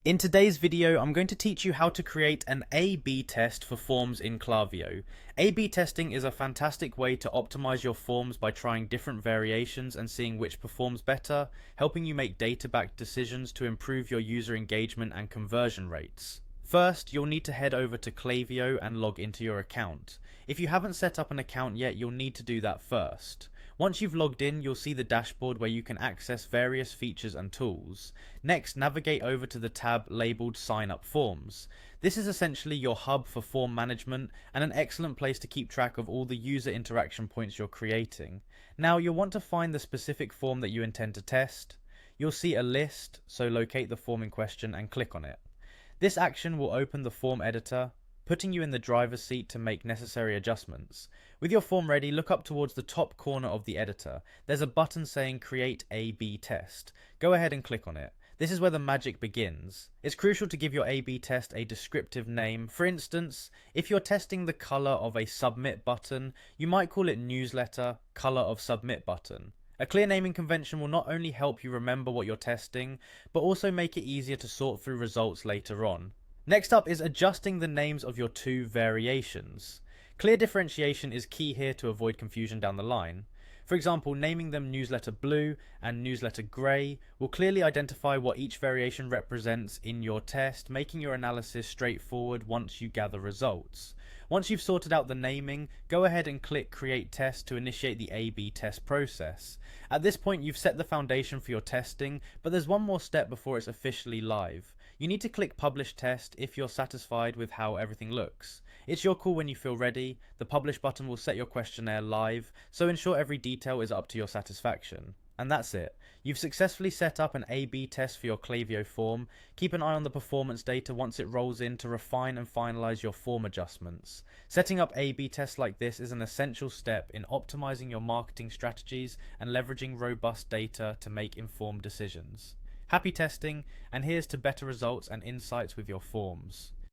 In today's video, I'm going to teach you how to create an A/B test for forms in Klaviyo. A/B testing is a fantastic way to optimize your forms by trying different variations and seeing which performs better, helping you make data-backed decisions to improve your user engagement and conversion rates. First, you'll need to head over to Klaviyo and log into your account. If you haven't set up an account yet, you'll need to do that first. Once you've logged in, you'll see the dashboard where you can access various features and tools. Next, navigate over to the tab labeled Sign Up Forms. This is essentially your hub for form management and an excellent place to keep track of all the user interaction points you're creating. Now, you'll want to find the specific form that you intend to test. You'll see a list, so locate the form in question and click on it. This action will open the form editor, putting you in the driver's seat to make necessary adjustments. With your form ready, look up towards the top corner of the editor. There's a button saying Create A/B Test. Go ahead and click on it. This is where the magic begins. It's crucial to give your A/B test a descriptive name. For instance, if you're testing the color of a submit button, you might call it Newsletter Color of Submit Button. A clear naming convention will not only help you remember what you're testing, but also make it easier to sort through results later on. Next up is adjusting the names of your two variations. Clear differentiation is key here to avoid confusion down the line. For example, naming them Newsletter Blue and Newsletter Grey will clearly identify what each variation represents in your test, making your analysis straightforward once you gather results. Once you've sorted out the naming, go ahead and click Create Test to initiate the A/B test process. At this point, you've set the foundation for your testing, but there's one more step before it's officially live. You need to click Publish Test if you're satisfied with how everything looks. It's your call when you feel ready. The Publish button will set your questionnaire live, so ensure every detail is up to your satisfaction. And that's it. You've successfully set up an A/B test for your Klaviyo form. Keep an eye on the performance data once it rolls in to refine and finalize your form adjustments. Setting up A/B tests like this is an essential step in optimizing your marketing strategies and leveraging robust data to make informed decisions. Happy testing, and here's to better results and insights with your forms.